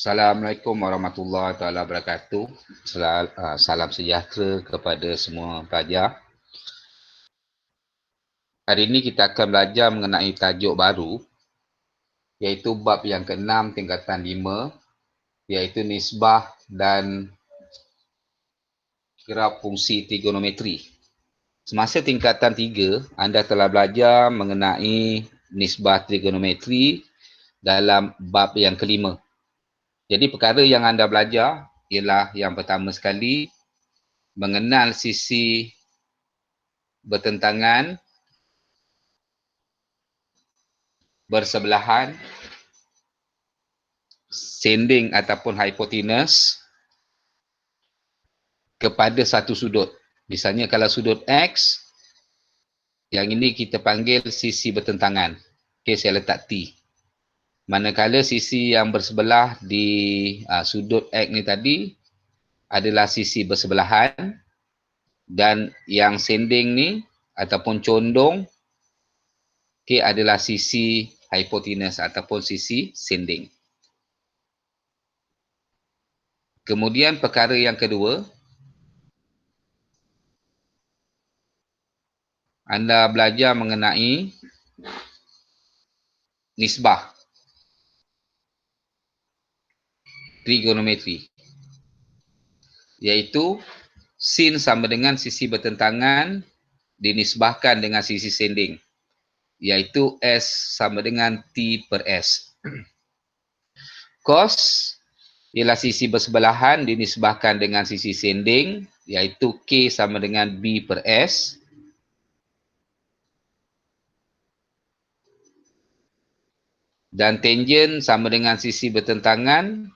Assalamualaikum warahmatullahi taala wabarakatuh. Salam sejahtera kepada semua pelajar. Hari ini kita akan belajar mengenai tajuk baru, iaitu bab yang ke-6 tingkatan 5, iaitu nisbah dan graf fungsi trigonometri. Semasa tingkatan 3, anda telah belajar mengenai nisbah trigonometri dalam bab yang ke-5. Jadi perkara yang anda belajar ialah yang pertama sekali, mengenal sisi bertentangan, bersebelahan, sending ataupun hipotenus kepada satu sudut. Misalnya kalau sudut X, yang ini kita panggil sisi bertentangan. Okey, saya letak T. Manakala sisi yang bersebelah di sudut X ni tadi adalah sisi bersebelahan, dan yang sending ni ataupun condong adalah sisi hipotenus ataupun sisi sending. Kemudian perkara yang kedua, anda belajar mengenai nisbah trigonometri, iaitu sin sama dengan sisi bertentangan dinisbahkan dengan sisi sending, iaitu S sama dengan T per S. Cos ialah sisi bersebelahan dinisbahkan dengan sisi sending, iaitu K sama dengan B per S. Dan tangent sama dengan sisi bertentangan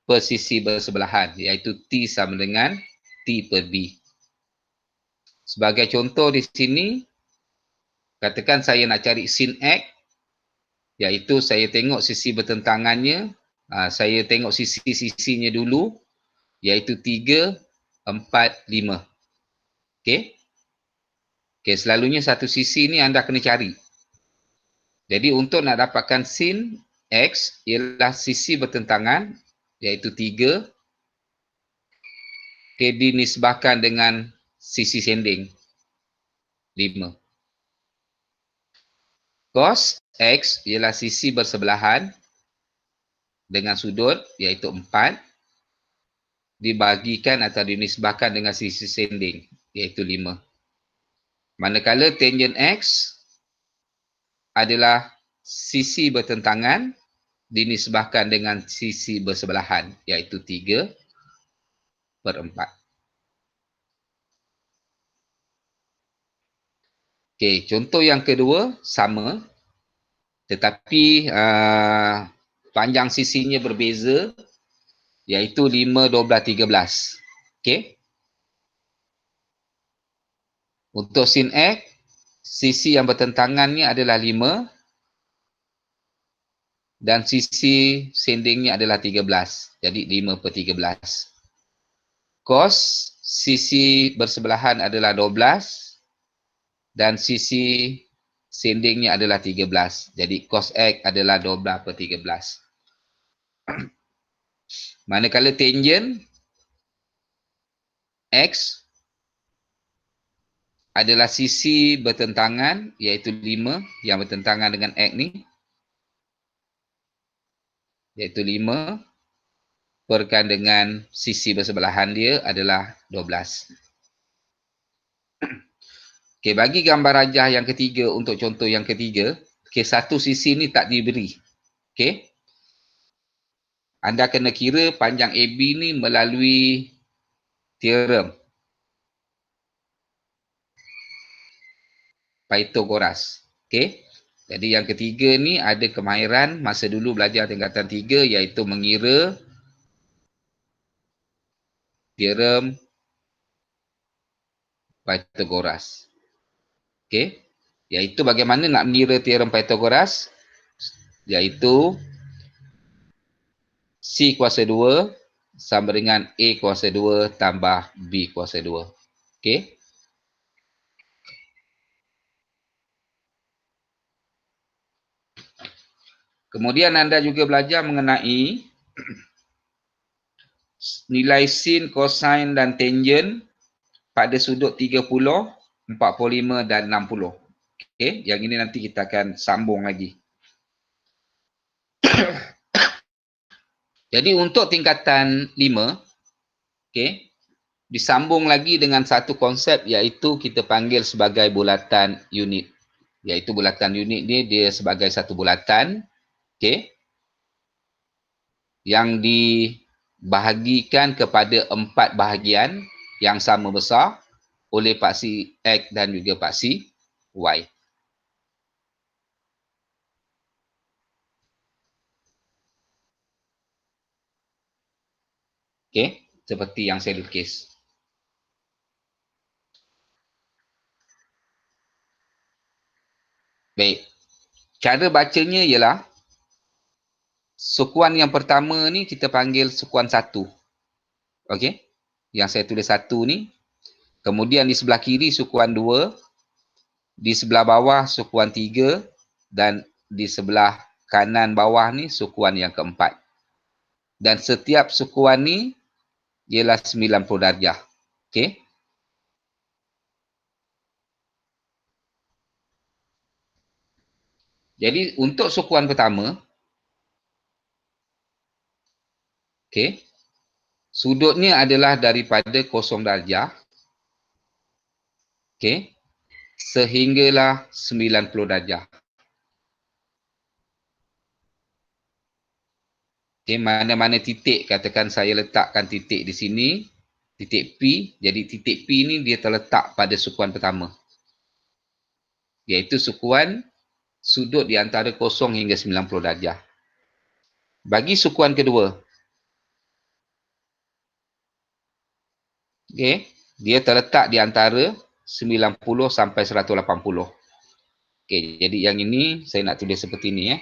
per sisi bersebelahan, iaitu T sama dengan T per B. Sebagai contoh di sini, katakan saya nak cari sin X, iaitu saya tengok sisi bertentangannya, saya tengok sisi-sisinya dulu, iaitu 3, 4, 5. Okey? Okey, selalunya satu sisi ni anda kena cari. Jadi untuk nak dapatkan sin X ialah sisi bertentangan, iaitu 3, dinisbahkan dengan sisi sending, 5. Cos X ialah sisi bersebelahan dengan sudut, iaitu 4, dibagikan atau dinisbahkan dengan sisi sending, iaitu 5. Manakala tangent X adalah sisi bertentangan dinisbahkan dengan sisi bersebelahan, iaitu 3 per 4. Okey, contoh yang kedua sama, tetapi panjang sisinya berbeza, iaitu 5, 12, 13. Okey. Untuk sin X, sisi yang bertentangannya adalah 5 dan sisi sendingnya adalah 13. Jadi 5 per 13. Cos sisi bersebelahan adalah 12 dan sisi sendingnya adalah 13. Jadi cos X adalah 12 per 13. Manakala tangent X adalah sisi bertentangan, iaitu 5 yang bertentangan dengan X ni, iaitu 5 perkan dengan sisi bersebelahan dia adalah 12. Okey, bagi gambar rajah yang ketiga untuk contoh yang ketiga, okey, satu sisi ni tak diberi. Okey. Anda kena kira panjang AB ni melalui teorem Pythagoras. Okey. Jadi yang ketiga ni ada kemahiran masa dulu belajar tingkatan 3, iaitu mengira teorem Pythagoras. Okey. Iaitu bagaimana nak mengira teorem Pythagoras? Iaitu C kuasa 2 sama dengan A kuasa 2 tambah B kuasa 2. Okey. Kemudian anda juga belajar mengenai Nilai sin, cosine dan tangent pada sudut 30, 45 dan 60. Okey, yang ini nanti kita akan sambung lagi. Jadi untuk tingkatan 5, okey, disambung lagi dengan satu konsep iaitu kita panggil sebagai bulatan unit. Iaitu bulatan unit ni dia sebagai satu bulatan, okey, yang dibahagikan kepada 4 bahagian yang sama besar oleh paksi X dan juga paksi Y. Okey, seperti yang saya lukis. Baik. Cara bacanya ialah sukuan yang pertama ni kita panggil sukuan 1. Okey. Yang saya tulis 1 ni. Kemudian di sebelah kiri sukuan 2, di sebelah bawah sukuan 3 dan di sebelah kanan bawah ni sukuan yang keempat. Dan setiap sukuan ni ialah 90 darjah. Okey. Jadi untuk sukuan pertama, okey, sudutnya adalah daripada 0 darjah, okey, sehinggalah 90 darjah. Okay, mana-mana titik, katakan saya letakkan titik di sini, titik P, jadi titik P ni dia terletak pada sukuan pertama. Iaitu sukuan sudut di antara 0 hingga 90 darjah. Bagi sukuan kedua, okay, dia terletak di antara 90 sampai 180. Okay, jadi yang ini saya nak tulis seperti ini.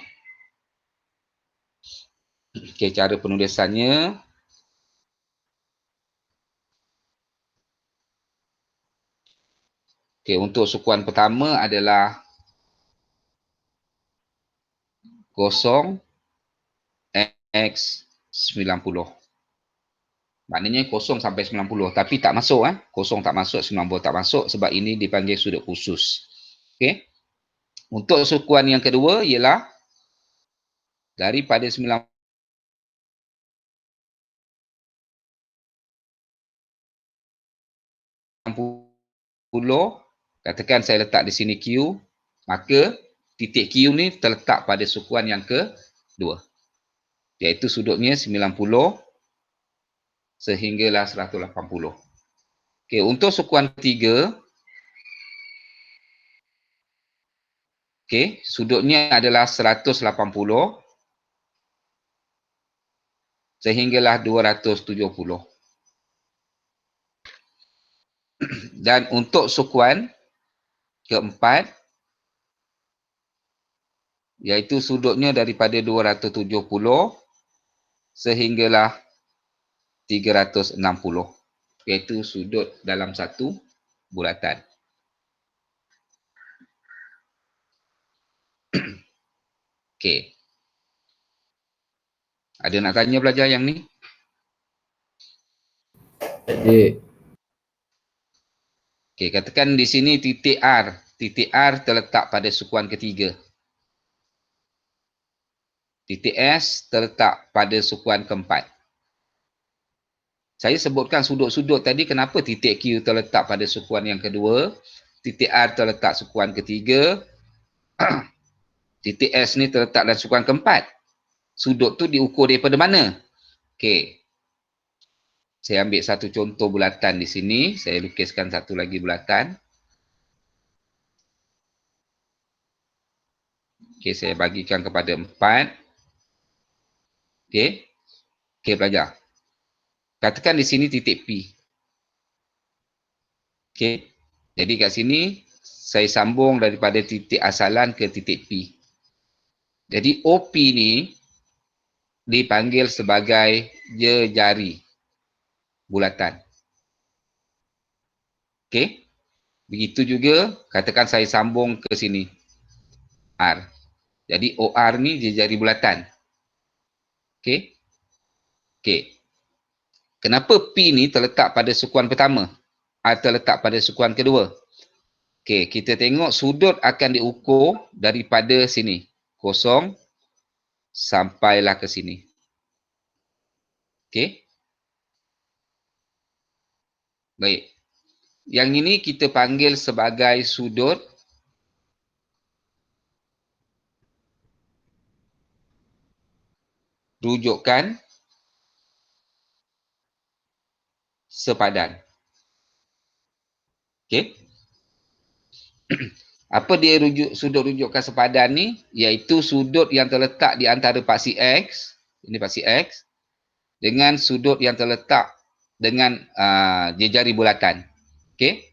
Okay, cara penulisannya. Okay, untuk sukuan pertama adalah 0 X 90. Maknanya 0 sampai 90. Tapi tak masuk. 0 tak masuk, 90 tak masuk sebab ini dipanggil sudut khusus. Okay. Untuk sukuan yang kedua ialah daripada 90 katakan saya letak di sini Q, maka titik Q ni terletak pada sukuan yang kedua. Iaitu sudutnya 90 sehinggalah 180. Okey, untuk sukuan ketiga, okey, sudutnya adalah 180 sehinggalah 270. Dan untuk sukuan keempat, iaitu sudutnya daripada 270 sehinggalah 360. Iaitu sudut dalam satu bulatan. Okey. Ada nak tanya pelajar yang ni? Okey, katakan di sini titik R. Titik R terletak pada sukuan ketiga. Titik S terletak pada sukuan keempat. Saya sebutkan sudut-sudut tadi kenapa titik Q terletak pada sukuan yang kedua, titik R terletak sukuan ketiga, titik S ni terletak dalam sukuan keempat. Sudut tu diukur daripada mana? Okey. Saya ambil satu contoh bulatan di sini. Saya lukiskan satu lagi bulatan. Okey, saya bagikan kepada 4. Okey. Okey, pelajar. Katakan di sini titik P. Okey. Jadi kat sini saya sambung daripada titik asalan ke titik P. Jadi OP ni dipanggil sebagai jejari bulatan. Okey. Begitu juga katakan saya sambung ke sini. R. Jadi OR ni jejari bulatan. Okey. Okey. Kenapa P ni terletak pada sukuan pertama atau terletak pada sukuan kedua? Okey, kita tengok sudut akan diukur daripada sini. 0 sampailah ke sini. Okey. Baik. Yang ini kita panggil sebagai sudut rujukan sepadan. Okey. Apa dia sudut rujukan sepadan ni? Iaitu sudut yang terletak di antara paksi X, ini paksi X, dengan sudut yang terletak dengan jejari bulatan. Okey.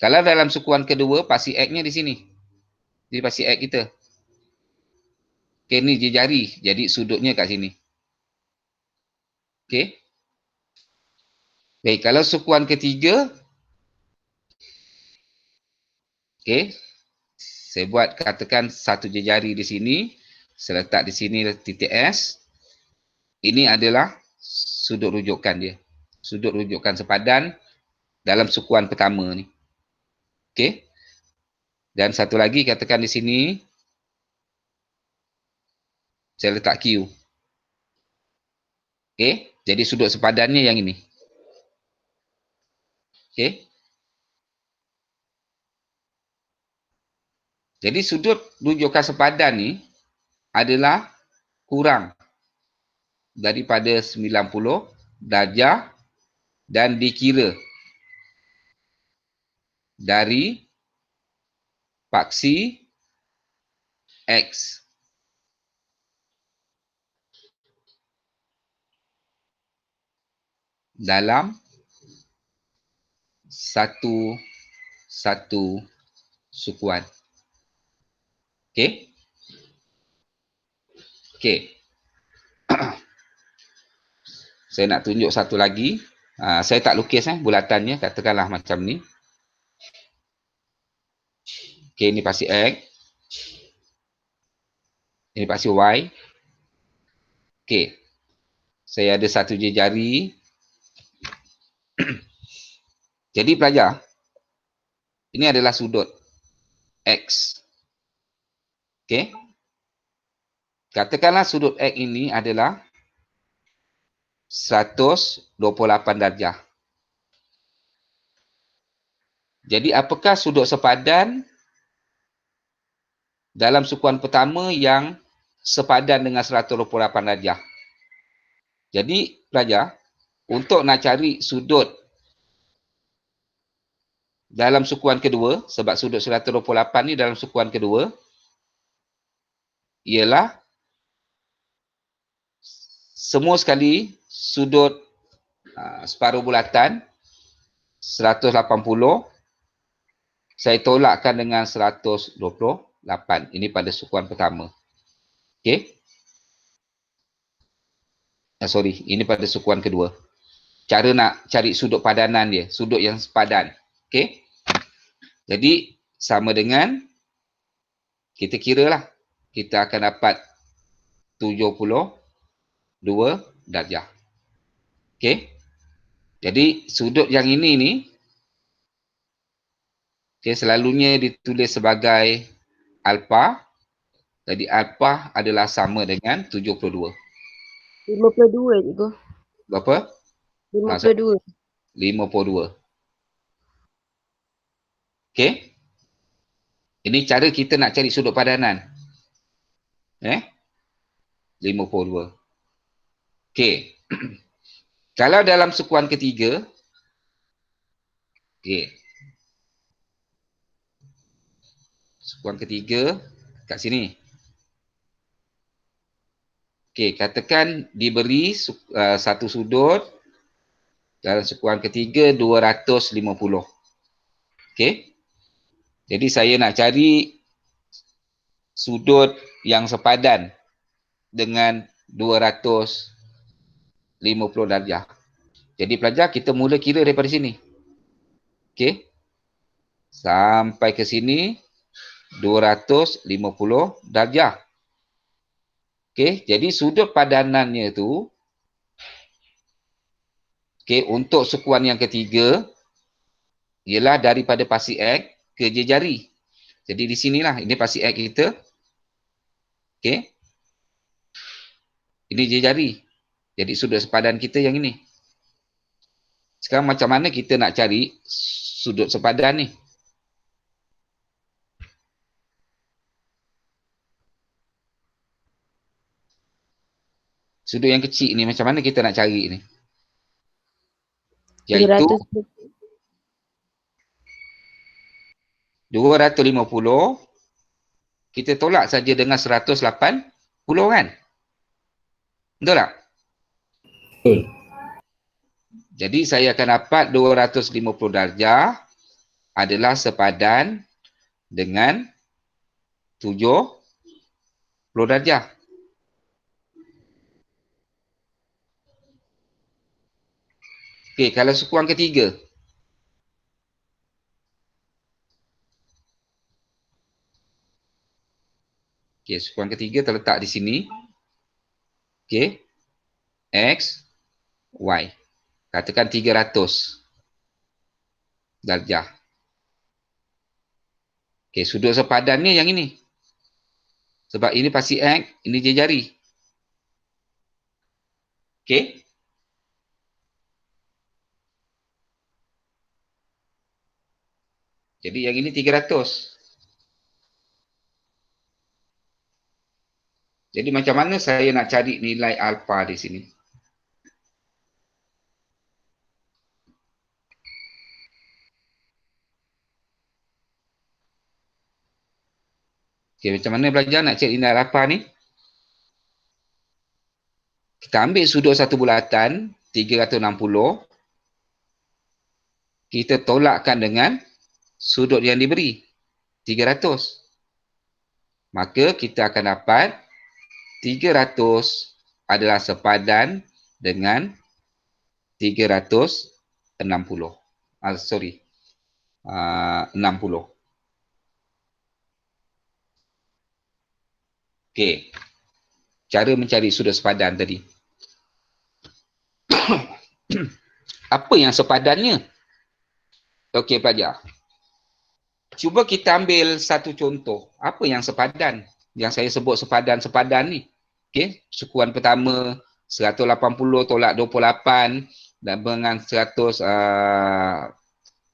Kalau dalam sukuan kedua, paksi X-nya di sini. Di paksi X kita. Okey, ni jejari. Jadi sudutnya kat sini. Okey. Baik, kalau sukuan ketiga, okey, saya buat katakan satu jejari di sini, saya letak di sini titik S. Ini adalah sudut rujukan dia. Sudut rujukan sepadan dalam sukuan pertama ni. Okey. Dan satu lagi katakan di sini, saya letak Q. Okey. Jadi sudut sepadannya yang ini. Okey. Jadi sudut rujukan sepadan ni adalah kurang daripada 90 darjah dan dikira dari paksi X. Dalam satu sukuan. Okey. Okey. Saya nak tunjuk satu lagi. Saya tak lukis bulatannya, katakanlah macam ni. Okey, ini paksi X. Ini paksi Y. Okey. Saya ada satu jari. Jadi pelajar, ini adalah sudut X. Okey. Katakanlah sudut X ini adalah 128 darjah. Jadi apakah sudut sepadan dalam sukuan pertama yang sepadan dengan 128 darjah? Jadi pelajar, untuk nak cari sudut dalam sukuan kedua, sebab sudut 128 ni dalam sukuan kedua, ialah semua sekali sudut separuh bulatan 180, saya tolakkan dengan 128. Ini pada sukuan pertama. Okey. Sorry, ini pada sukuan kedua. Cara nak cari sudut padanan dia, sudut yang sepadan. Okey. Jadi sama dengan kita kiralah, kita akan dapat 72 darjah. Okey. Jadi sudut yang ini ni, okay, selalunya ditulis sebagai alpha. Jadi alpha adalah sama dengan 72. 52 cikgu. Berapa? 52. 52. Okey. Ini cara kita nak cari sudut padanan. 52. Okey. Kalau dalam sukuan ketiga, okey. Sukuan ketiga kat sini. Okey, katakan diberi satu sudut dalam sukuan ketiga 250. Okey. Jadi saya nak cari sudut yang sepadan dengan 250 darjah. Jadi pelajar, kita mula kira daripada sini. Okey. Sampai ke sini 250 darjah. Okey, jadi sudut padanannya tu Okey, untuk sukuan yang ketiga ialah daripada pasi X ke jari. Jadi di sinilah, ini pasi X kita. Okey. Ini jari. Jadi sudut sepadan kita yang ini. Sekarang macam mana kita nak cari sudut sepadan ni? Sudut yang kecil ni macam mana kita nak cari ni? Iaitu 250 kita tolak saja dengan 180 kan? Betul tak? Betul. Jadi saya akan dapat 250 darjah adalah sepadan dengan 70 darjah. Okey, kalau sukuan ketiga. Okey, sukuan ketiga terletak di sini. Okey. X, Y. Katakan 300 darjah. Okey, sudut sepadannya yang ini. Sebab ini pasi X, ini jari. Okey. Jadi yang ini 300. Jadi macam mana saya nak cari nilai alfa di sini? Okey, macam mana belajar nak cari nilai alfa ni? Kita ambil sudut satu bulatan 360. Kita tolakkan dengan sudut yang diberi 300. Maka kita akan dapat 300 adalah sepadan dengan 360. 60. Okey. Cara mencari sudut sepadan tadi. Apa yang sepadannya? Okey, pelajar. Cuba kita ambil satu contoh. Apa yang sepadan? Yang saya sebut sepadan-sepadan ni. Okey, sukuan pertama 180 tolak 28 dan dengan 100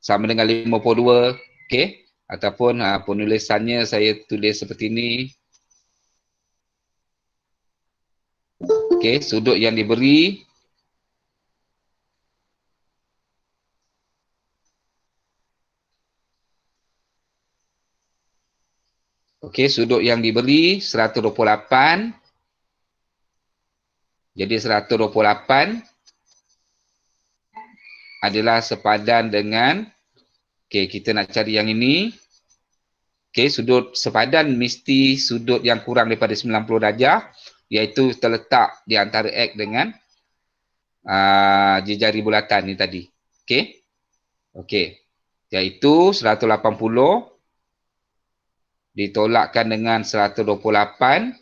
sama dengan 52. Okey, ataupun penulisannya saya tulis seperti ini. Okey, sudut yang diberi okey, sudut yang diberi 128. Jadi 128 adalah sepadan dengan, okey, kita nak cari yang ini. Okey, sudut sepadan mesti sudut yang kurang daripada 90 darjah, iaitu terletak di antara X dengan jari bulatan ni tadi. Okey. Okey. Iaitu 180 ditolakkan dengan 128.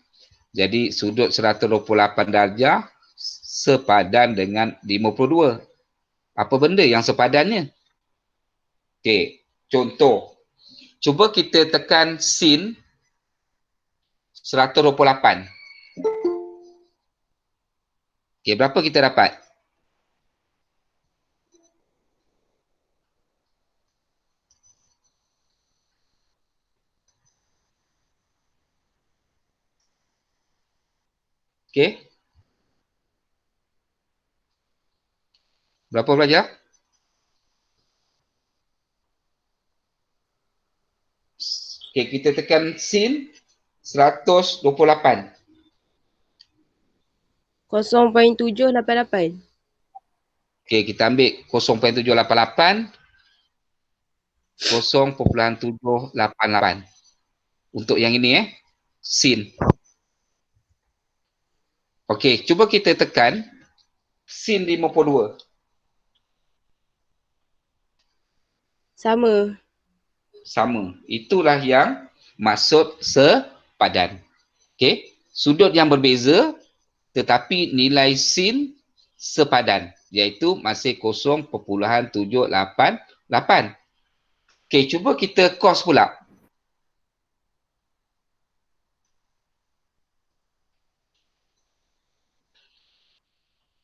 Jadi sudut 128 darjah sepadan dengan 52. Apa benda yang sepadannya? Okey, contoh. Cuba kita tekan sin 128. Okey, berapa kita dapat? Okey. Berapa belajar? Okey, kita tekan sin 128. 0.788. Okey, kita ambil 0.788. 0.788. Untuk yang ini sin. Okey, cuba kita tekan sin 52. Sama. Sama. Itulah yang maksud sepadan. Okey, sudut yang berbeza tetapi nilai sin sepadan, iaitu masih 0.788. Okey, cuba kita kos pula.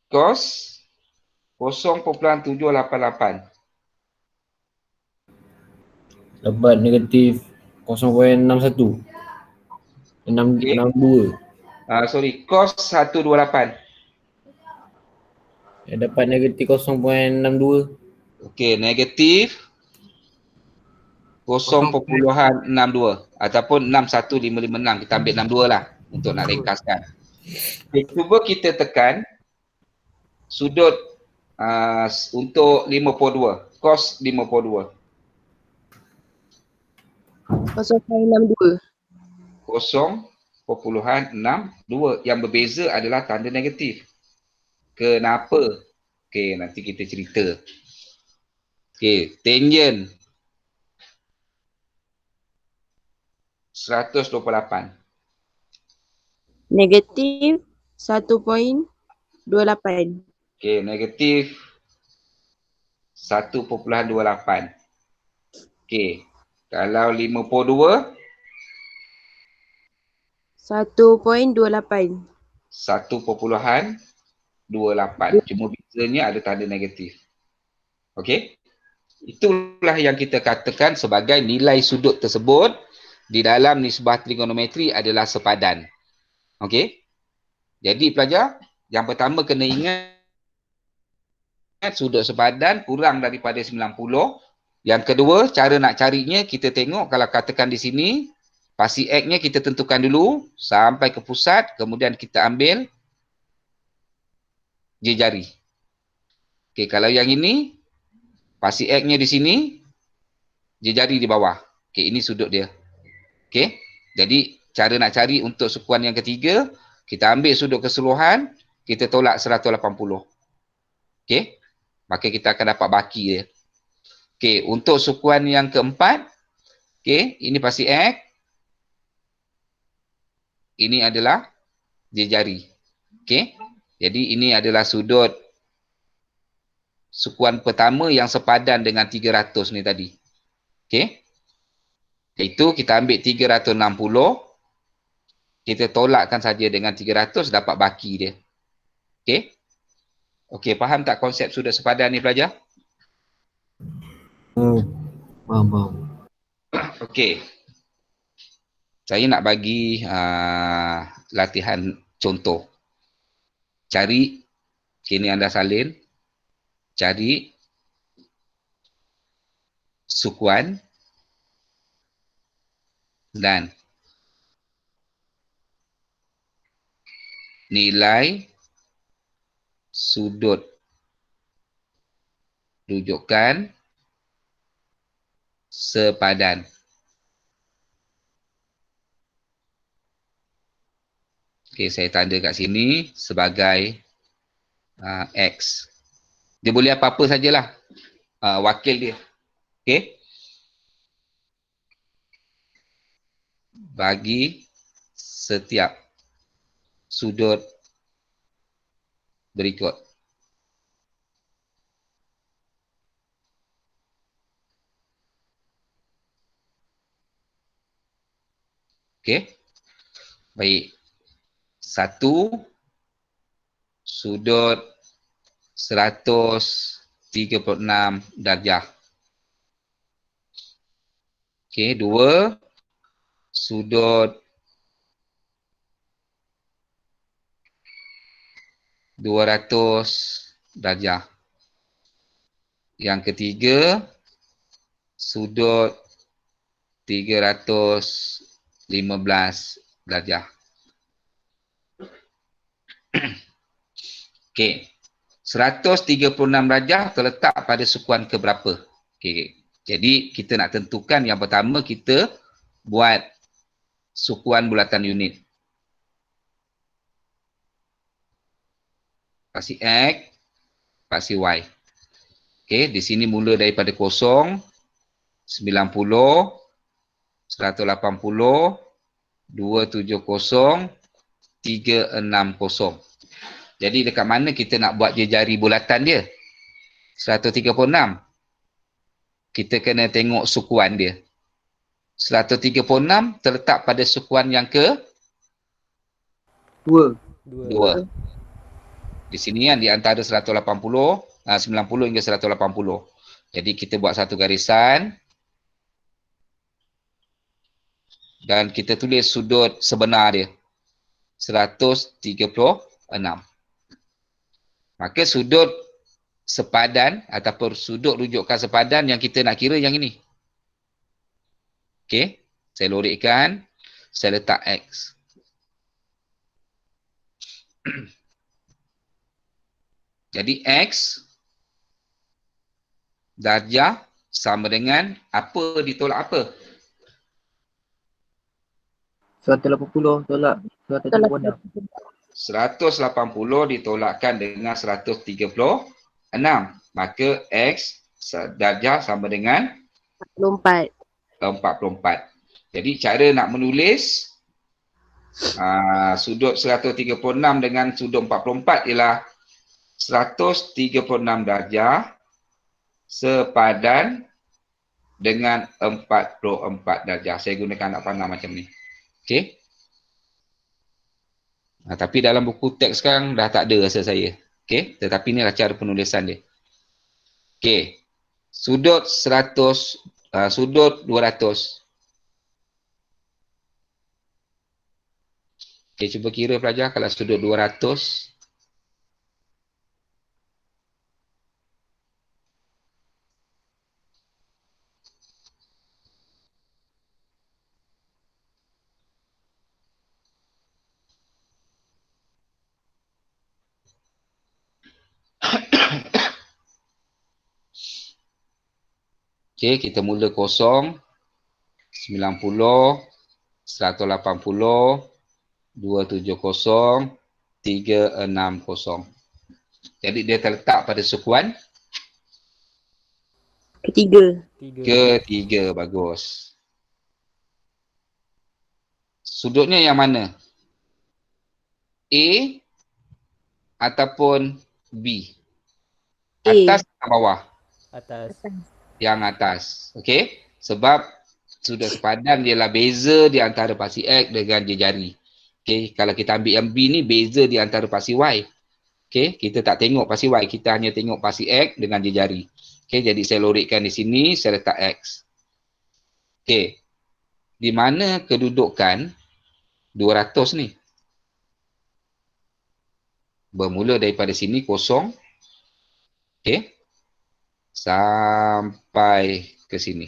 Kos 0.788. Dapat negatif 0.61. Okey. 62. Kos 128. Dapat negatif 0.62. Okey, negatif 0.62 ataupun 61556. Kita ambil 62 lah untuk nak ringkaskan. Okay, cuba kita tekan sudut untuk 52. Kos 52. 0.62. 0.62. Yang berbeza adalah tanda negatif. Kenapa? Okey, nanti kita cerita. Okey, tangent 128. Negatif 1.28. Okey, negatif 1.28. Okey, kalau 52, 1.28. 1.28. Cuma bezanya ada tanda negatif. Okey? Itulah yang kita katakan sebagai nilai sudut tersebut di dalam nisbah trigonometri adalah sepadan. Okey? Jadi pelajar, yang pertama kena ingat sudut sepadan kurang daripada 90. Yang kedua, cara nak carinya kita tengok kalau katakan di sini pasi X-nya kita tentukan dulu sampai ke pusat, kemudian kita ambil jari. Okey, kalau yang ini pasi X-nya di sini, jari di bawah. Okey, ini sudut dia. Okey. Jadi cara nak cari untuk sukuan yang ketiga, kita ambil sudut keseluruhan, kita tolak 180. Okey. Maka kita akan dapat baki dia. Okey, untuk sukuan yang keempat, okey, ini pasi X. Ini adalah jari. Okey. Jadi ini adalah sudut sukuan pertama yang sepadan dengan 300 ni tadi. Okey. Itu kita ambil 360, kita tolakkan saja dengan 300, dapat baki dia. Okey. Okey, faham tak konsep sudut sepadan ni pelajar? Faham. Okey. Saya nak bagi latihan contoh. Cari, kini anda salin, cari sukuan dan nilai sudut rujukan sepadan. Okey, saya tanda kat sini sebagai X. Dia boleh apa-apa sajalah wakil dia. Okey. Bagi setiap sudut berikut. Okey. Baik. 1 sudut 136 darjah. Okey, 2 sudut 200 darjah. Yang ketiga, sudut 315 darjah. Okey. 136 darjah terletak pada sukuan ke berapa? Okey. Jadi kita nak tentukan yang pertama kita buat sukuan bulatan unit. Pasi X, pasi Y. Okey, di sini mula daripada 0, 90, 180, 270, 360. Jadi dekat mana kita nak buat jari bulatan dia? 136. Kita kena tengok sukuan dia. 136 terletak pada sukuan yang ke 2. 2. Di sini kan di antara 180, 90 hingga 180. Jadi kita buat satu garisan. Dan kita tulis sudut sebenar dia. 136. Maka sudut sepadan ataupun sudut rujukan sepadan yang kita nak kira yang ini. Okey. Saya lorikkan. Saya letak X. Jadi X darjah sama dengan apa ditolak apa? 180 tolak 136. 180 ditolakkan dengan 136. Maka X darjah sama dengan 44. 44. Jadi cara nak menulis sudut 136 dengan sudut 44 ialah 136 darjah sepadan dengan 44 darjah. Saya gunakan anak panah macam ni. Okey. Tapi dalam buku teks sekarang dah tak ada rasa saya. Okey. Tetapi inilah cara penulisan dia. Okey. Sudut 100, sudut 200. Okey, cuba kira pelajar kalau sudut 200. Okey, kita mula kosong. 90, 180, 270, 360. Jadi dia terletak pada sukuan Ketiga. ketiga. Bagus. Sudutnya yang mana? A ataupun B? A. Atas atau bawah? Atas. Yang atas. Okey? Sebab sudut sepadan ialah beza di antara pasi X dengan jari. Okey, kalau kita ambil yang B ni beza di antara pasi Y. Okey, kita tak tengok pasi Y, kita hanya tengok pasi X dengan jari. Okey, jadi saya lorikkan di sini, saya letak X. Okey. Di mana kedudukan 200 ni? Bermula daripada sini kosong. Okey. Sampai ke sini.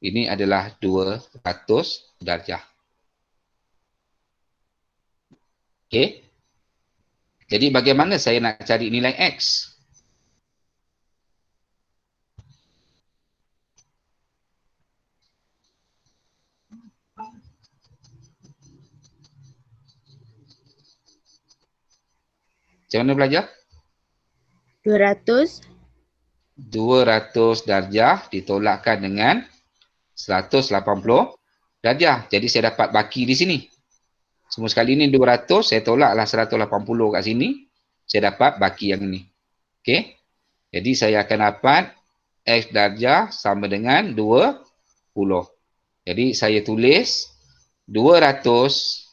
Ini adalah 200 darjah. Okey. Jadi bagaimana saya nak cari nilai X? Macam mana belajar? 200. 200 darjah ditolakkan dengan 180 darjah. Jadi saya dapat baki di sini. Semua sekali ni 200, saya tolaklah 180 kat sini. Saya dapat baki yang ni. Okey. Jadi saya akan dapat X darjah sama dengan 20. Jadi saya tulis 200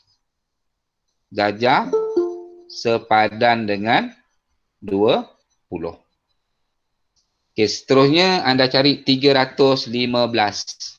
darjah sepadan dengan 20. Okey, seterusnya anda cari 315.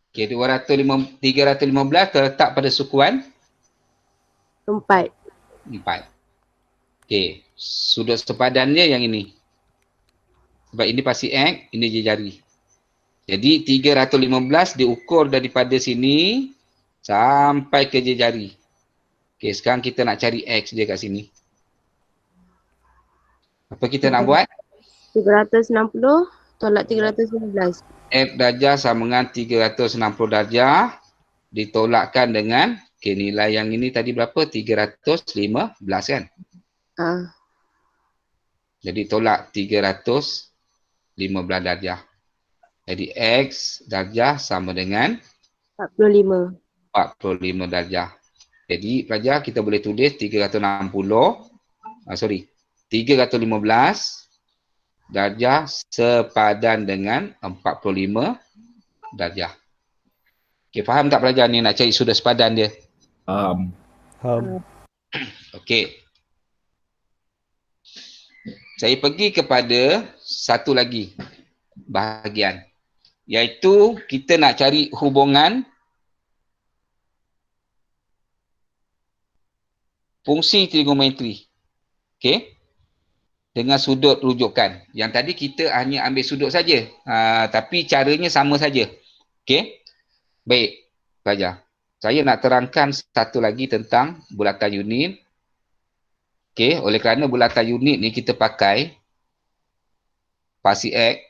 Okey, 315 terletak pada sukuan 4. 4. Okey, sudut sepadannya yang ini. Sebab ini pasti X, ini je jari. Jadi 315 diukur daripada sini sampai ke je jari. Okey, sekarang kita nak cari X dia kat sini. Apa kita nak buat? 360 tolak 315. F darjah sama dengan 360 darjah ditolakkan dengan nilai yang ini tadi berapa? 315 kan? Ah, Jadi tolak 315 darjah. Jadi X darjah sama dengan 45. 45 darjah. Jadi pelajar kita boleh tulis 315 darjah sepadan dengan 45 darjah. Okey, faham tak pelajar ni nak cari sudut sepadan dia? Faham. Okey. Saya pergi kepada satu lagi bahagian, iaitu kita nak cari hubungan fungsi trigonometri. Okey. Dengan sudut rujukan. Yang tadi kita hanya ambil sudut saja. Tapi caranya sama saja. Okey. Baik, pelajar. Saya nak terangkan satu lagi tentang bulatan unit. Okey, oleh kerana bulatan unit ni kita pakai pasi X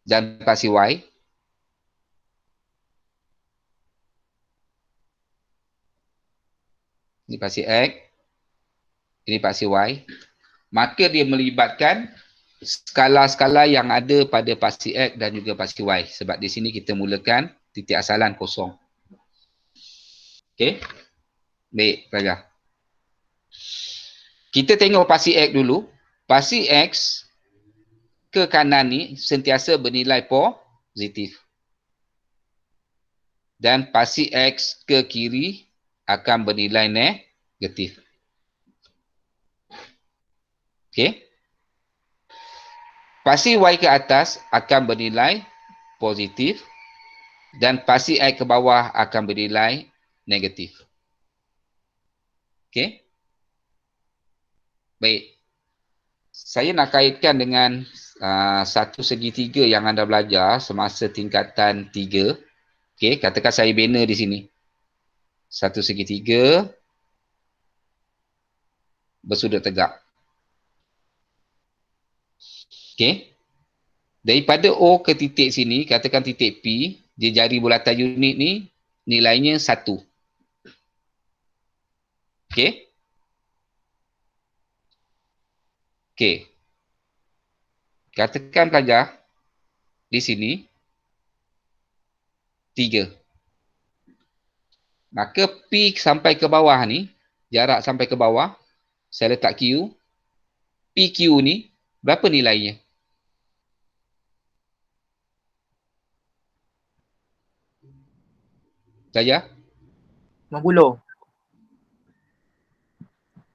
dan pasi Y. Ini pasi X, ini pasi Y. Maka dia melibatkan skala-skala yang ada pada pasi X dan juga pasi Y. Sebab di sini kita mulakan titik asalan kosong. Okey. Baik, pelajar. Kita tengok pasi X dulu. Pasi X ke kanan ni sentiasa bernilai positif. Dan pasi X ke kiri akan bernilai negatif. Okey. Pasi Y ke atas akan bernilai positif dan pasi X ke bawah akan bernilai negatif. Okey. Baik. Saya nak kaitkan dengan satu segitiga yang anda belajar semasa tingkatan 3. Okey, katakan saya bina di sini. Satu segitiga bersudut tegak. Okey. Daripada O ke titik sini, katakan titik P, dia jari bulatan unit ni nilainya 1. Okey. Okey. Katakan pelajar di sini 3. Maka P sampai ke bawah ni, jarak sampai ke bawah, saya letak Q. PQ ni, berapa nilainya? Saja? 50.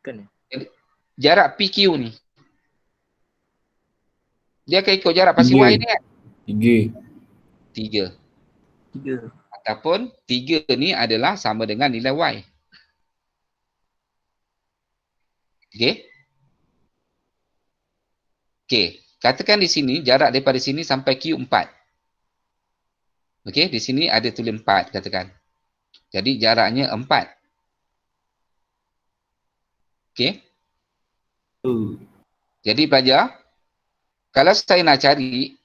Kan? Jarak PQ ni. Dia akan ikut jarak pasi 3. Y ni kan? 3. 3. Ataupun 3 ni adalah sama dengan nilai Y. Okey. Okey. Katakan di sini, jarak daripada sini sampai Q 4. Okey, di sini ada tulis 4 katakan. Jadi jaraknya 4. Okey. Jadi pelajar, kalau saya nak cari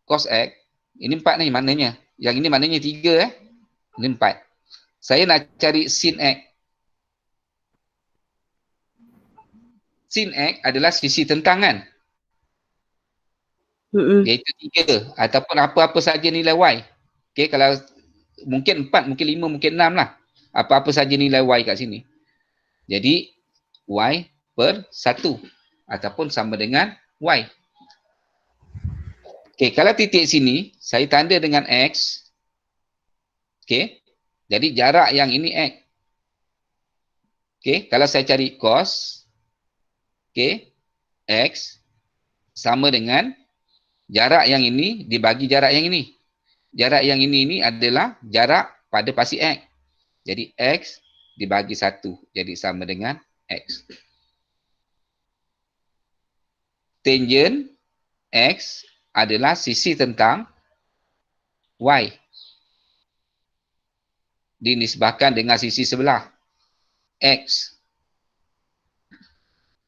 cos X, ini 4 ni maknanya. Yang ini maknanya 3 Ini 4. Saya nak cari sin X. Sin X adalah sisi tentang kan? Iaitu 3 ataupun apa-apa saja nilai Y. Okey, kalau mungkin 4, mungkin 5, mungkin 6 lah. Apa-apa saja nilai Y kat sini. Jadi Y per 1 ataupun sama dengan Y. Okey, kalau titik sini saya tanda dengan X. Okey. Jadi jarak yang ini X. Okey, kalau saya cari cos X sama dengan jarak yang ini dibagi jarak yang ini. Jarak yang ini adalah jarak pada pasti X. Jadi X dibagi 1. Jadi sama dengan X. Tangent X adalah sisi tentang Y. Dinisbahkan dengan sisi sebelah X.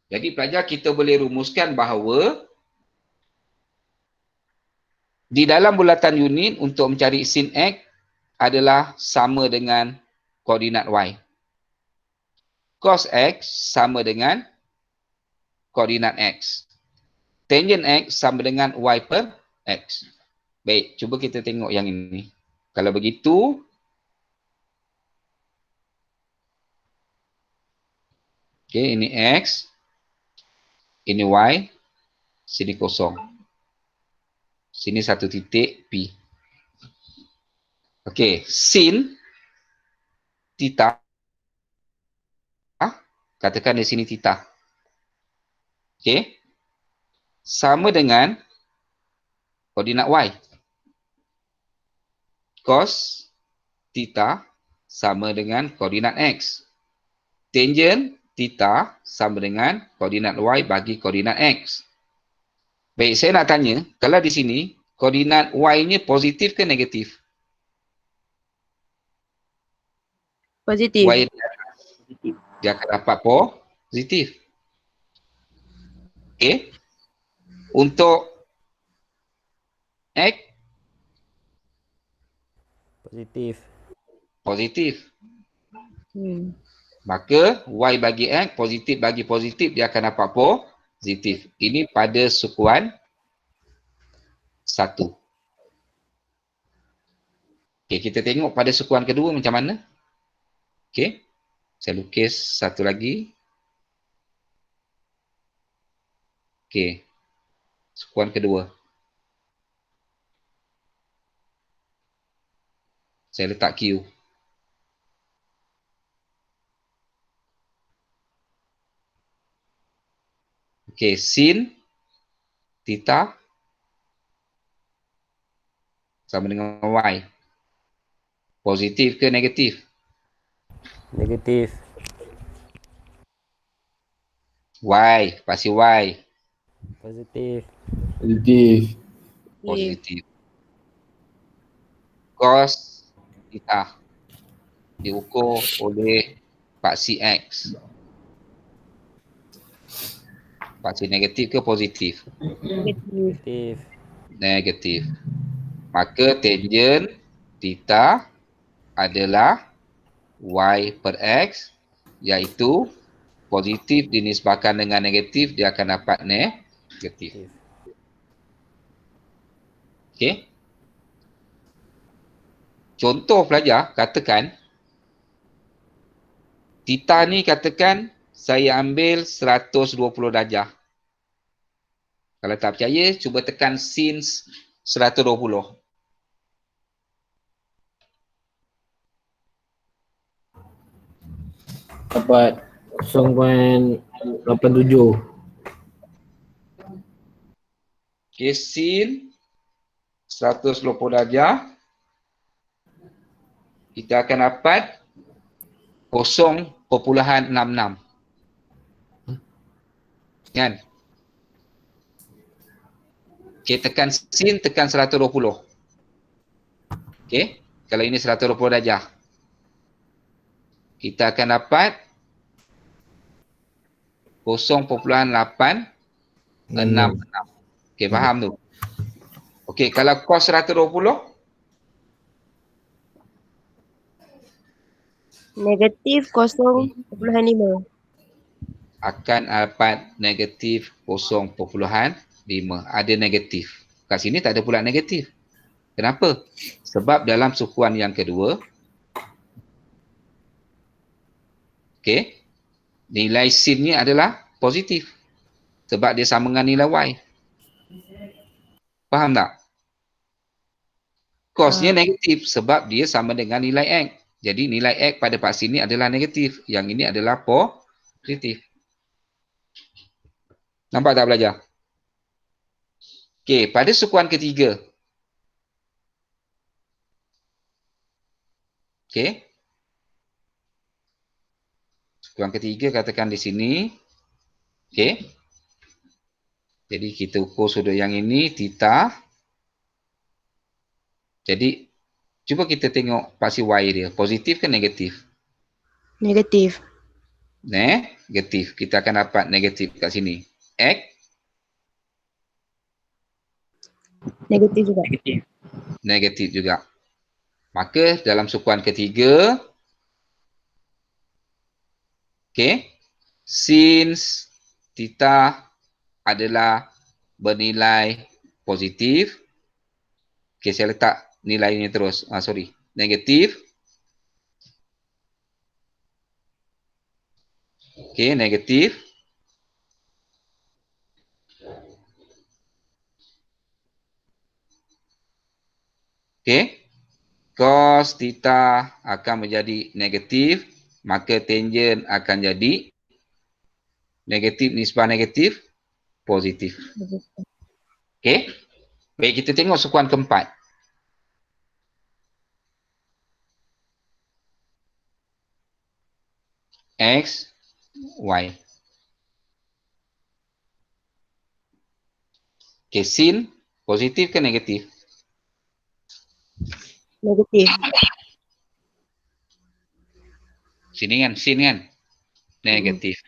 Jadi pelajar kita boleh rumuskan bahawa di dalam bulatan unit untuk mencari sin X adalah sama dengan koordinat Y. Cos X sama dengan koordinat X. Tangent X sama dengan Y per X. Baik, cuba kita tengok yang ini. Kalau begitu, okey, ini X, ini Y, sini kosong. Sini satu titik P. Okey, sin theta, katakan di sini theta. Okey, sama dengan koordinat Y. Cos theta sama dengan koordinat X. Tangent theta sama dengan koordinat Y bagi koordinat X. Baik, saya nak tanya, kalau di sini koordinat Y-nya positif ke negatif? Positif. Y dia akan dapat positif. Okey. Untuk X positif. Maka Y bagi X positif bagi positif dia akan dapat positif. Ini pada sukuan 1. Okey, kita tengok pada sukuan kedua macam mana. Okey. Saya lukis satu lagi. Okey. Sukuan kedua. Saya letak Q. Okey, sin theta sama dengan Y. Positif ke negatif? Negatif. Y, pasti Y. Positif. Positif. Positif. Cos theta diukur oleh paksi X. Paksi negatif ke positif? Negatif. Negatif. Maka tangent theta adalah Y per X, iaitu positif dinisbahkan dengan negatif, dia akan dapat negatif. Okey. Contoh pelajar, katakan theta ni katakan saya ambil 120 darjah. Kalau tak percaya, cuba tekan sin 120. Dapat 0.87. Okey, sin 120 darjah. Kita akan dapat 0.66. Kan? Okey, tekan sin, tekan 120. Okey, kalau ini 120 darjah. Kita akan dapat 0.866. Okey, faham tu? Okey, kalau cos 120, Negatif 0.5. akan dapat negatif 0.5. Ada negatif. Kat sini tak ada pula negatif. Kenapa? Sebab dalam sukuan yang kedua, okey, nilai sin ni adalah positif. Sebab dia sama dengan nilai Y. Faham tak? Cosnya negatif sebab dia sama dengan nilai X. Jadi nilai X pada paksi ni adalah negatif. Yang ini adalah positif. Nampak tak belajar? Okey, pada sukuan ketiga. Okey. Sekuan ketiga katakan di sini. Okey. Jadi kita ukur sudut yang ini theta. Jadi cuba kita tengok paksi Y dia. Positif ke negatif? Negatif. Negatif. Kita akan dapat negatif kat sini. X Negatif juga. Negatif. negatif juga. Maka dalam sukuan ketiga, okey, since theta adalah bernilai positif. Okey, saya letak nilai ini terus. Negatif. Okey, negatif. Okey. Cos theta akan menjadi negatif, maka tangent akan jadi negatif, nisbah negatif, positif. Okey. Baik, kita tengok sukuan keempat. X, Y. Okey, sin positif ke negatif? Negatif. Sini kan, sin kan? Negatif.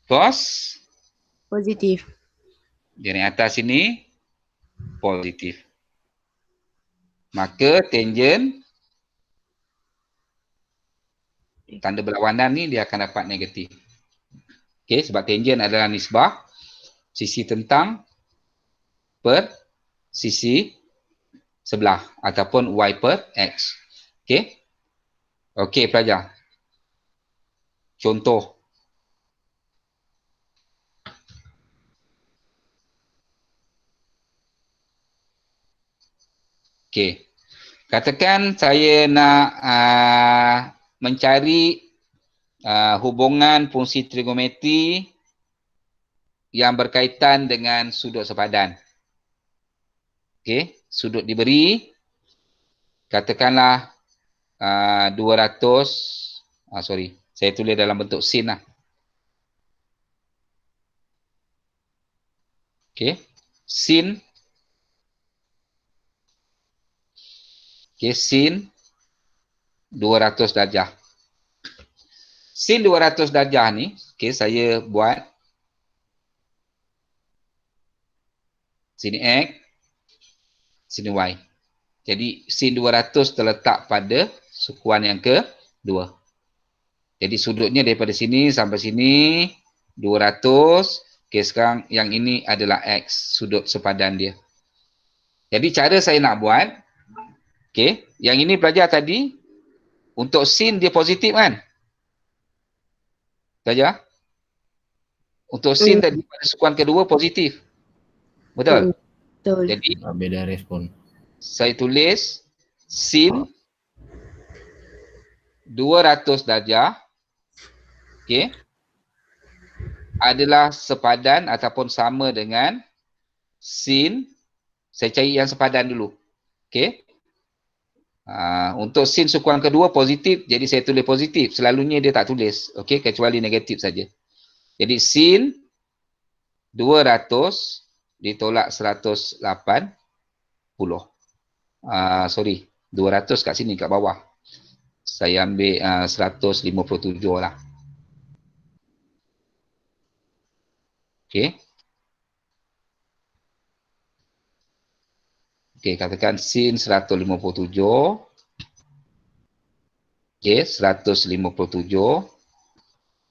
Cos, Positif. dari atas sini, positif. Maka tangent, tanda berlawanan ni dia akan dapat negatif. Okey, sebab tangent adalah nisbah sisi tentang per sisi sebelah ataupun Y per X. Okey. Okey pelajar. Contoh. Okey. Katakan saya nak mencari hubungan fungsi trigonometri yang berkaitan dengan sudut sepadan. Okey, sudut diberi, katakanlah 200, saya tulis dalam bentuk sin lah. Okey, sin, sin 200 darjah. Sin 200 darjah ni, saya buat sini X, sini Y. Jadi sin 200 terletak pada sukuan yang kedua. Jadi sudutnya daripada sini sampai sini 200. Okey, sekarang yang ini adalah X, sudut sepadan dia. Jadi cara saya nak buat, okey, yang ini pelajar tadi, untuk sin dia positif kan? Pelajar? Untuk sin tadi pada sukuan kedua positif. Betul? Betul. Jadi Beda respon. saya tulis sin 200 darjah, okey, adalah sepadan ataupun sama dengan sin, saya cari yang sepadan dulu. Okey. Untuk sin sukuan kedua positif, jadi saya tulis positif. Selalunya dia tak tulis. Okey, kecuali negatif saja. Jadi sin 200 ditolak 180. 200 kat sini, kat bawah. Saya ambil 157 lah. Okey. Okey, katakan sin 157. Okey, 157.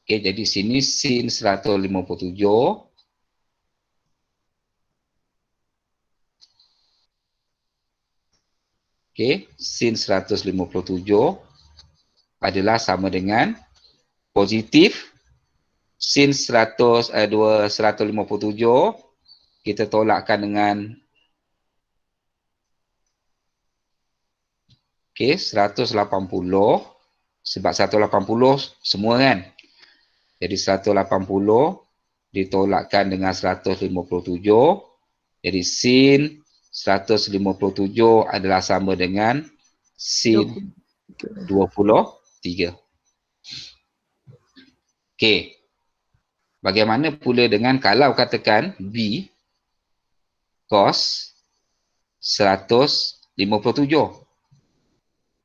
Okey, jadi sini sin 157. Okey, sin 157 adalah sama dengan positif sin 157 kita tolakkan dengan 180 sebab 180 semua kan. Jadi 180 ditolakkan dengan 157. Jadi sin 157 adalah sama dengan sin 23. Okey. Bagaimana pula dengan kalau katakan B cos 157.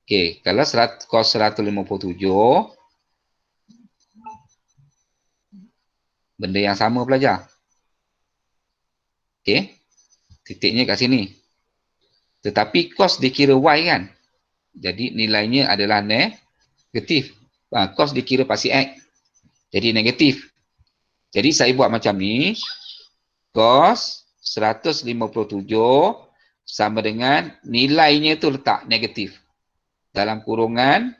Okey, kalau cos 157 benda yang sama pelajar. Okey. Titiknya kat sini. Tetapi cos dikira Y kan. Jadi nilainya adalah negatif. Cos dikira pasti X. Jadi negatif. Jadi saya buat macam ni. Cos 157 sama dengan nilainya tu letak negatif. Dalam kurungan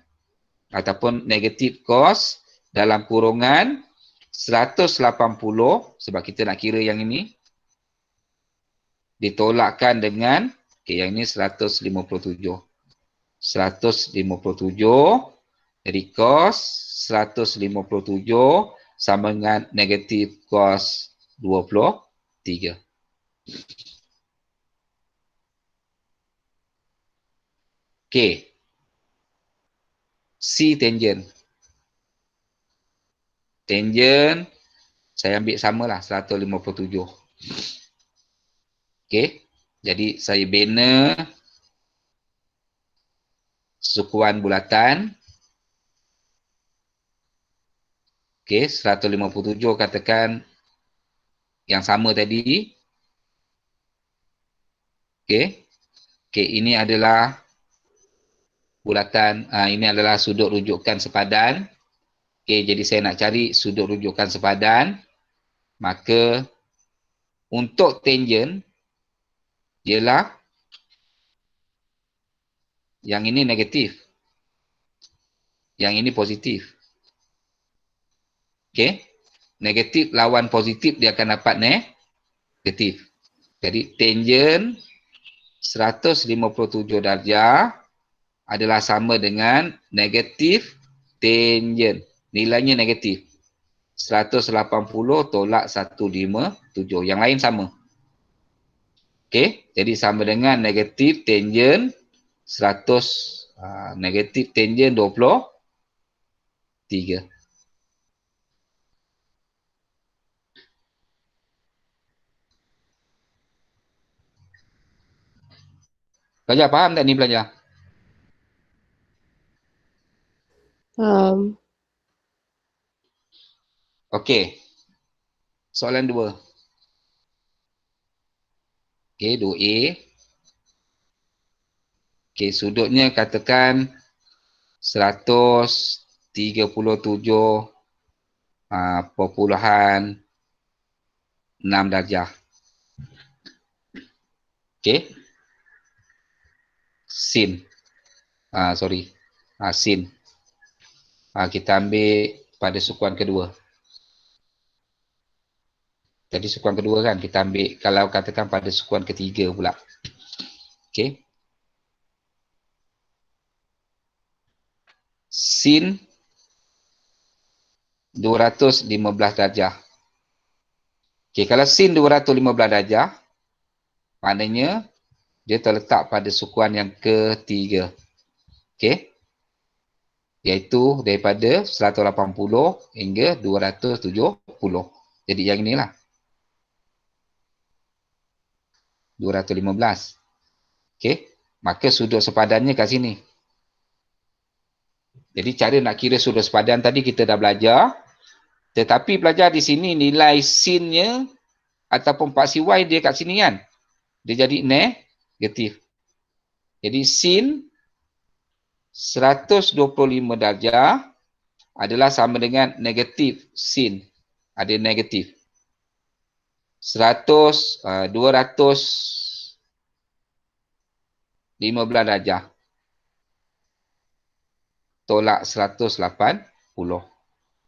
ataupun negatif cos dalam kurungan 180 sebab kita nak kira yang ini. Ditolakkan dengan, okay, yang ini 157. 157, jadi cos 157 sama dengan negatif cos 23. Okey. C tangent. Tangent, saya ambil samalah 157. Okey, jadi saya bina sukuan bulatan. Okey, 157 katakan yang sama tadi. Okey. Okey, ini adalah bulatan, ini adalah sudut rujukan sepadan. Okey, jadi saya nak cari sudut rujukan sepadan. Maka untuk tangent ialah yang ini negatif. Yang ini positif. Okey. Negatif lawan positif dia akan dapat negatif. Jadi tangent 157 darjah adalah sama dengan negatif tangent. Nilainya negatif. 180 tolak 157. Yang lain sama. Okey, jadi sama dengan negatif tangent 100, negatif tangent 23. Pelajar faham tak ni pelajar? Okey. Soalan 2. Okey, 2A. Okey, sudutnya katakan 137.6 darjah. Okey. Sin. Sin. Kita ambil pada sukuan kedua. Jadi sukuan kedua kan, kita ambil kalau katakan pada sukuan ketiga pula. Okey. Sin 215 darjah. Okey, kalau sin 215 darjah, maknanya dia terletak pada sukuan yang ketiga. Okey. Iaitu daripada 180 hingga 270. Jadi yang inilah. 215. Okey. Maka sudut sepadannya kat sini. Jadi cara nak kira sudut sepadan tadi kita dah belajar. Tetapi pelajar di sini nilai sinnya ataupun paksi Y dia kat sini kan. Dia jadi negatif. Jadi sin 125 darjah adalah sama dengan negatif sin. Ada negatif. 215 darjah. Tolak 180.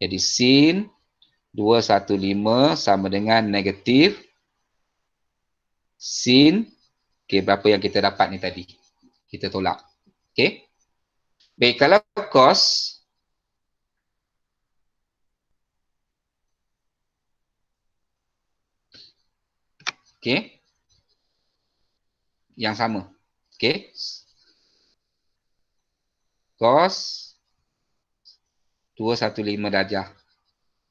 Jadi sin 215 sama dengan negatif sin. Okey, berapa yang kita dapat ni tadi? Kita tolak. Okey. Baik, kalau cos okey. Yang sama. Okey. cos 215 darjah.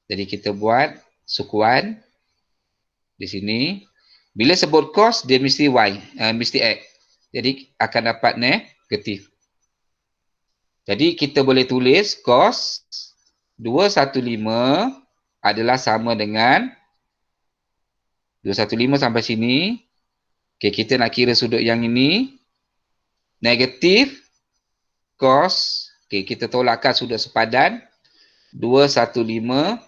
Jadi kita buat sukuan di sini. Bila sebut cos, dia mesti Y, mesti X. Jadi akan dapat negatif. Jadi kita boleh tulis cos 215 adalah sama dengan 215 sampai sini. Okay, kita nak kira sudut yang ini. Negatif cos, okay, kita tolakkan sudut sepadan 215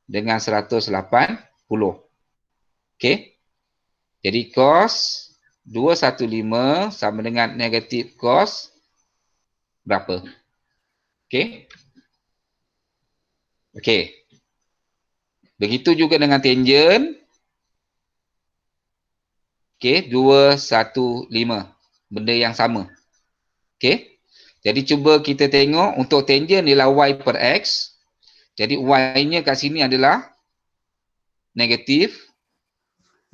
dengan 180. Okay. Jadi cos 215 sama dengan negatif cos berapa? Okay. Okay. Begitu juga dengan tangent. Okay, 215. Benda yang sama. Okay. Jadi cuba kita tengok untuk tangent ialah y per x. Jadi y-nya kat sini adalah negatif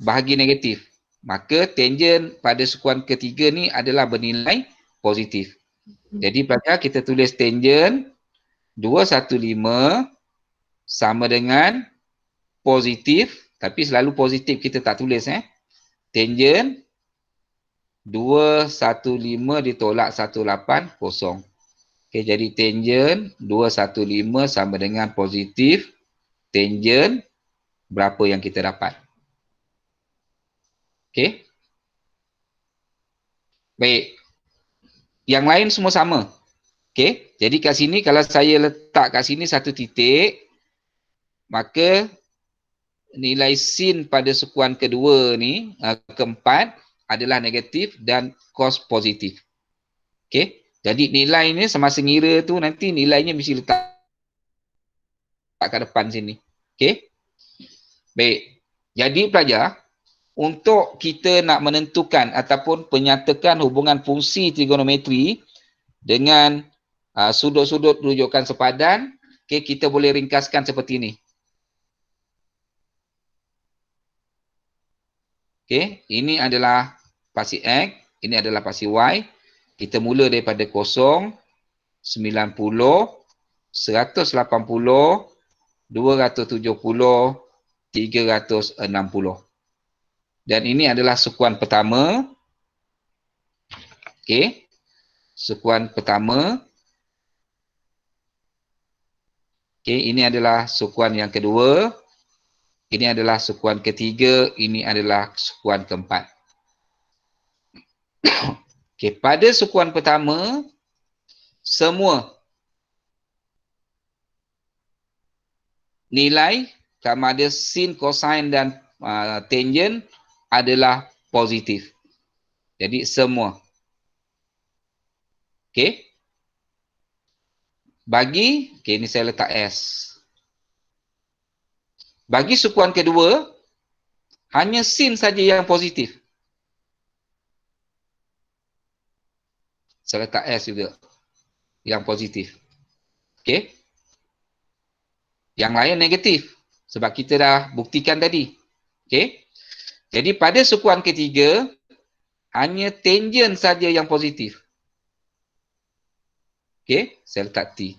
bahagi negatif. Maka tangent pada sukuan ketiga ni adalah bernilai positif. Jadi pelajar kita tulis tangent 215 sama dengan positif, tapi selalu positif kita tak tulis Tangent 215 ditolak 180. Okey, jadi tangent 215 sama dengan positif tangent berapa yang kita dapat. Okey. Baik. Yang lain semua sama. Okey. Jadi kat sini kalau saya letak kat sini satu titik, maka nilai sin pada sukuan kedua ni, keempat adalah negatif dan cos positif. Okey. Jadi nilai ni semasa ngira tu nanti nilainya mesti letak kat depan sini. Okey. Baik. Jadi pelajar, untuk kita nak menentukan ataupun menyatakan hubungan fungsi trigonometri dengan sudut-sudut rujukan sepadan, okay, kita boleh ringkaskan seperti ini. Okay, ini adalah pasi X, ini adalah pasi Y. Kita mula daripada 0, 90, 180, 270, 360. Dan ini adalah sukuan pertama. Okey. Sukuan pertama. Okey, ini adalah sukuan yang kedua. Ini adalah sukuan ketiga, ini adalah sukuan keempat. Okey, pada sukuan pertama semua nilai sama ada sin, cosine dan tangent adalah positif. Jadi semua. Okey. Bagi, okey, ini saya letak S. Bagi sukuan kedua, hanya sin saja yang positif. Saya letak S juga. Yang positif. Okey. Yang lain negatif. Sebab kita dah buktikan tadi. Okey. Jadi pada sukuan ketiga, hanya tangent saja yang positif. Okey, saya letak T.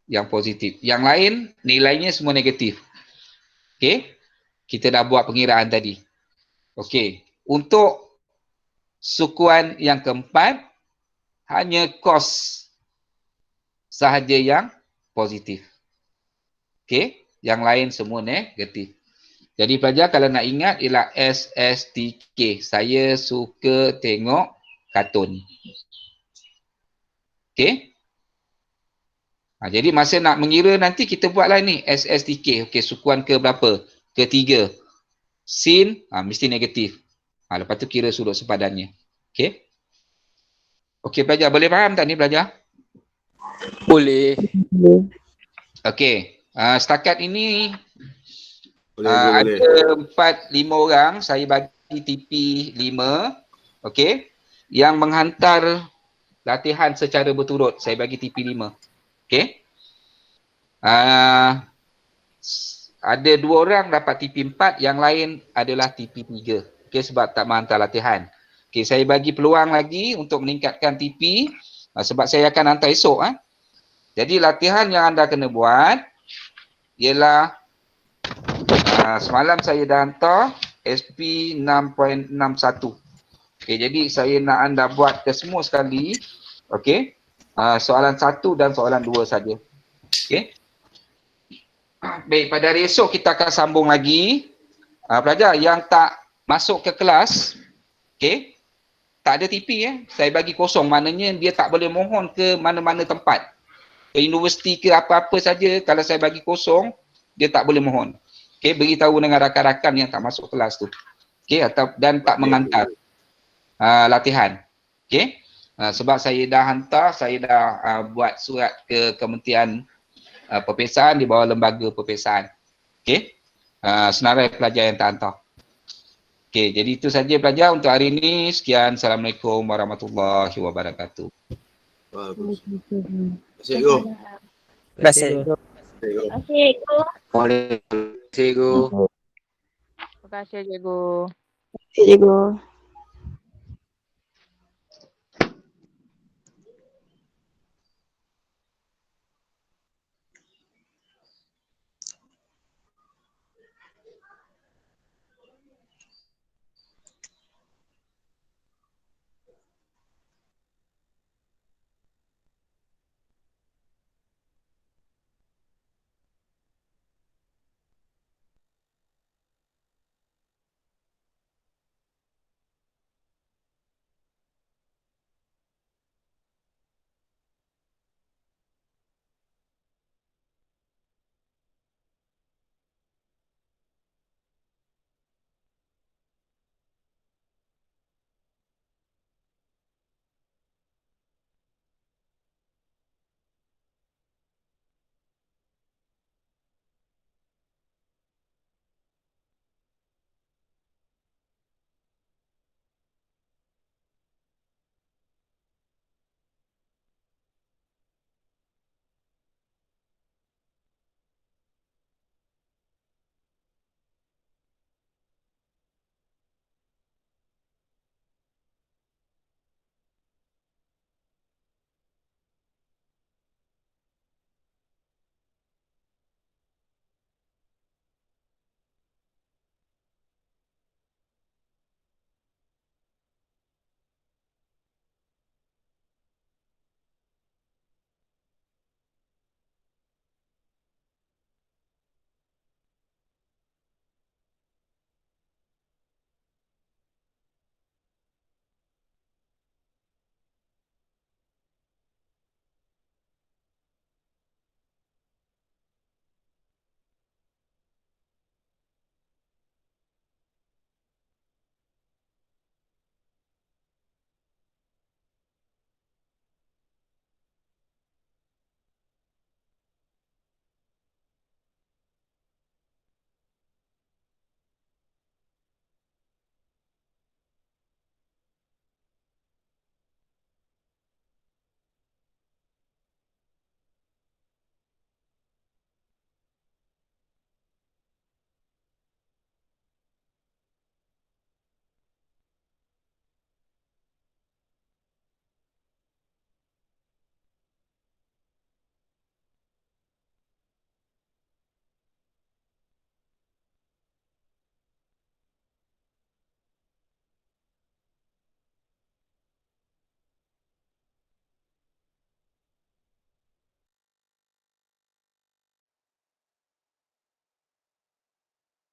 Yang positif. Yang lain, nilainya semua negatif. Okey, kita dah buat pengiraan tadi. Okey, untuk sukuan yang keempat, hanya cos sahaja yang positif. Okey, yang lain semua negatif. Jadi pelajar kalau nak ingat ialah SSTK. Saya suka tengok kartun. Okey. Jadi masa nak mengira nanti kita buatlah ni SSTK. Okey, sukuan ke berapa? Ketiga. Sin mesti negatif. Lepas tu kira sudut sepadannya. Okey. Okey pelajar, boleh faham tak ni pelajar? Boleh. Okey. Setakat ini Boleh. ada 4-5 orang, saya bagi TP 5, okey, yang menghantar latihan secara berturut, saya bagi TP 5, okey. Ada 2 orang dapat TP 4, yang lain adalah TP 3, okey, sebab tak menghantar latihan. Okey, saya bagi peluang lagi untuk meningkatkan TP, Sebab saya akan hantar esok. Jadi latihan yang anda kena buat ialah semalam saya dah hantar SP 6.61. Okay, jadi saya nak anda buat kesemua sekali. Okay. Soalan 1 dan soalan 2 saja. Okay. Baik, pada hari esok kita akan sambung lagi. Pelajar yang tak masuk ke kelas, okay, tak ada TP saya bagi kosong, maknanya dia tak boleh mohon ke mana-mana tempat. Ke universiti ke apa-apa saja, kalau saya bagi kosong, dia tak boleh mohon. Okay, beritahu dengan rakan-rakan yang tak masuk kelas tu. Okay, dan tak mengantar latihan. Okay, sebab saya dah hantar, saya dah buat surat ke Kementerian Perpesaan di bawah lembaga perpesaan. Okay, senarai pelajar yang tak hantar. Okay, jadi itu saja pelajar untuk hari ini. Sekian. Assalamualaikum warahmatullahi wabarakatuh. Cikgu. Terima kasih. Cikgu. Cikgu. Cikgu. Terima kasih, cikgu. Cikgu.